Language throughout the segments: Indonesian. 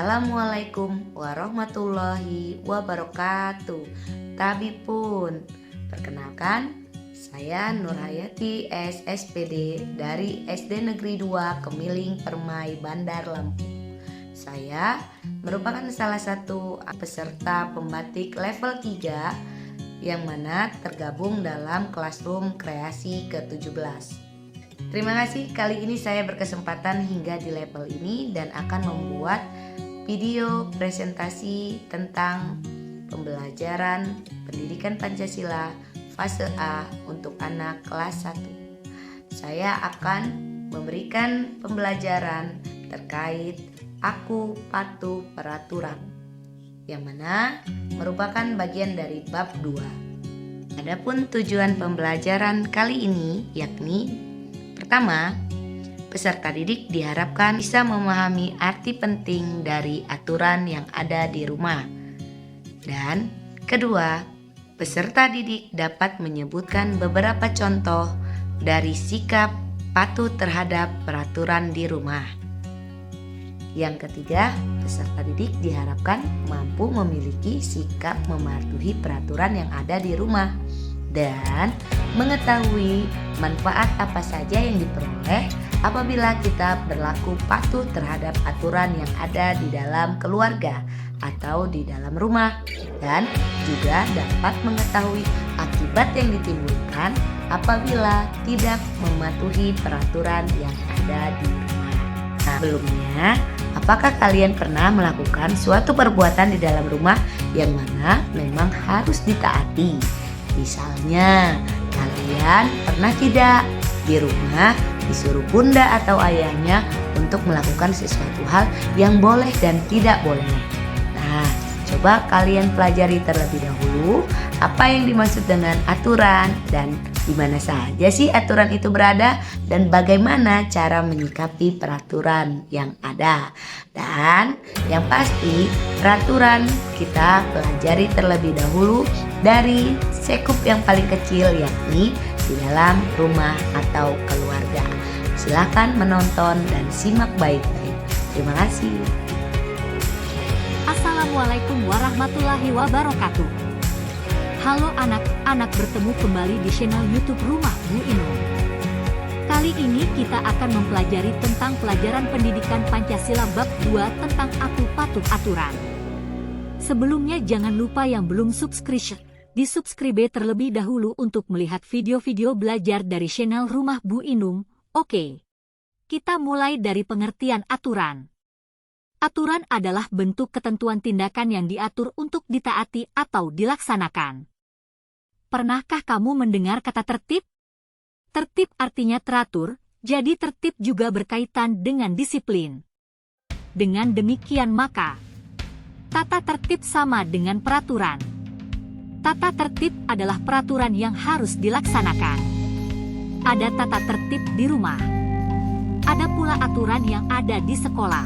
Assalamualaikum warahmatullahi wabarakatuh. Tabipun, perkenalkan saya Nurhayati SSPD dari SD Negeri 2 Kemiling Permai Bandar Lampung. Saya merupakan salah satu peserta pembatik level 3 yang mana tergabung dalam Classroom Kreasi ke-17. Terima kasih, kali ini saya berkesempatan hingga di level ini dan akan membuat video presentasi tentang pembelajaran pendidikan Pancasila fase A untuk anak kelas 1. Saya akan memberikan pembelajaran terkait aku patuh peraturan, yang mana merupakan bagian dari bab 2. Adapun tujuan pembelajaran kali ini yakni: pertama, peserta didik diharapkan bisa memahami arti penting dari aturan yang ada di rumah. Dan kedua, peserta didik dapat menyebutkan beberapa contoh dari sikap patuh terhadap peraturan di rumah. Yang ketiga, peserta didik diharapkan mampu memiliki sikap mematuhi peraturan yang ada di rumah dan mengetahui manfaat apa saja yang diperoleh apabila kita berlaku patuh terhadap aturan yang ada di dalam keluarga atau di dalam rumah, dan juga dapat mengetahui akibat yang ditimbulkan apabila tidak mematuhi peraturan yang ada di rumah. Sebelumnya, apakah kalian pernah melakukan suatu perbuatan di dalam rumah yang mana memang harus ditaati? Misalnya, kalian pernah tidak di rumah disuruh bunda atau ayahnya untuk melakukan sesuatu hal yang boleh dan tidak boleh. Nah, coba kalian pelajari terlebih dahulu apa yang dimaksud dengan aturan dan di mana saja sih aturan itu berada dan bagaimana cara menyikapi peraturan yang ada. Dan yang pasti peraturan kita pelajari terlebih dahulu dari sekup yang paling kecil, yakni di dalam rumah atau keluarga. Silakan menonton dan simak baik-baik. Terima kasih. Assalamualaikum warahmatullahi wabarakatuh. Halo anak-anak, bertemu kembali di channel YouTube Rumah Bu Inung. Kali ini kita akan mempelajari tentang pelajaran pendidikan Pancasila bab 2 tentang aku patuh aturan. Sebelumnya jangan lupa yang belum subscribe, di-subscribe terlebih dahulu untuk melihat video-video belajar dari channel Rumah Bu Inung. Oke, kita mulai dari pengertian aturan. Aturan adalah bentuk ketentuan tindakan yang diatur untuk ditaati atau dilaksanakan. Pernahkah kamu mendengar kata tertib? Tertib artinya teratur, jadi tertib juga berkaitan dengan disiplin. Dengan demikian maka, tata tertib sama dengan peraturan. Tata tertib adalah peraturan yang harus dilaksanakan. Ada tata tertib di rumah. Ada pula aturan yang ada di sekolah.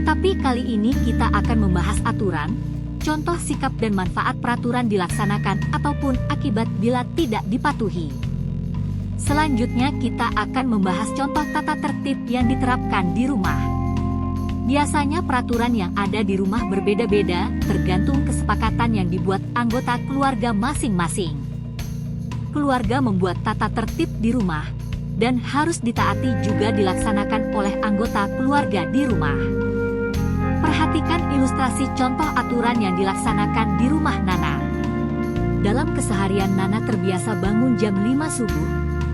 Tapi kali ini kita akan membahas aturan, contoh sikap dan manfaat peraturan dilaksanakan ataupun akibat bila tidak dipatuhi. Selanjutnya kita akan membahas contoh tata tertib yang diterapkan di rumah. Biasanya peraturan yang ada di rumah berbeda-beda tergantung kesepakatan yang dibuat anggota keluarga masing-masing. Keluarga membuat tata tertib di rumah dan harus ditaati juga dilaksanakan oleh anggota keluarga di rumah. Perhatikan ilustrasi contoh aturan yang dilaksanakan di rumah Nana. Dalam keseharian Nana terbiasa bangun jam 5 subuh.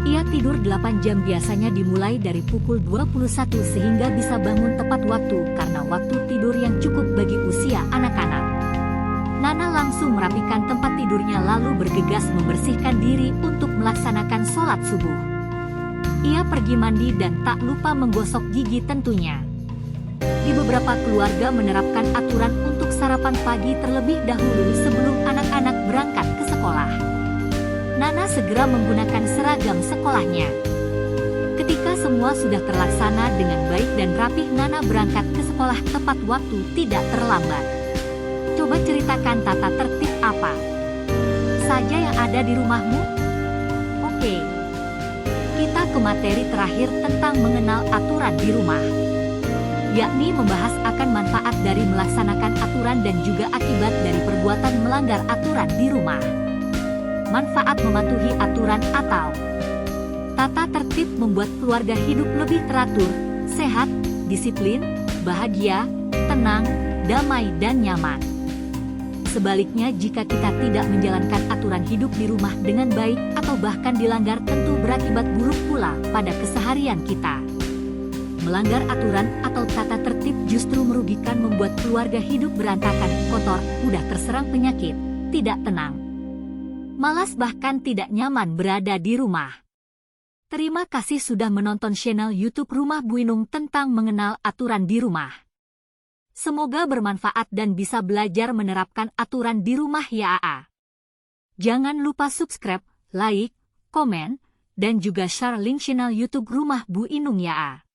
Ia tidur 8 jam, biasanya dimulai dari pukul 21 sehingga bisa bangun tepat waktu karena waktu tidur yang cukup bagi usia anak-anak. Nana langsung merapikan tempat tidurnya lalu bergegas membersihkan diri untuk melaksanakan sholat subuh. Ia pergi mandi dan tak lupa menggosok gigi tentunya. Di beberapa keluarga menerapkan aturan untuk sarapan pagi terlebih dahulu sebelum anak-anak berangkat ke sekolah. Nana segera menggunakan seragam sekolahnya. Ketika semua sudah terlaksana dengan baik dan rapih, Nana berangkat ke sekolah tepat waktu, tidak terlambat. Coba ceritakan tata tertib apa saja yang ada di rumahmu? Oke, kita ke materi terakhir tentang mengenal aturan di rumah. yakni membahas akan manfaat dari melaksanakan aturan dan juga akibat dari perbuatan melanggar aturan di rumah. Manfaat mematuhi aturan atau tata tertib membuat keluarga hidup lebih teratur, sehat, disiplin, bahagia, tenang, damai dan nyaman. Sebaliknya, jika kita tidak menjalankan aturan hidup di rumah dengan baik atau bahkan dilanggar, tentu berakibat buruk pula pada keseharian kita. Melanggar aturan atau tata tertib justru merugikan, membuat keluarga hidup berantakan, kotor, mudah terserang penyakit, tidak tenang, malas bahkan tidak nyaman berada di rumah. Terima kasih sudah menonton channel YouTube Rumah Bu Inung tentang mengenal aturan di rumah. Semoga bermanfaat dan bisa belajar menerapkan aturan di rumah ya AA. Jangan lupa subscribe, like, komen, dan juga share link channel YouTube Rumah Bu Inung ya AA.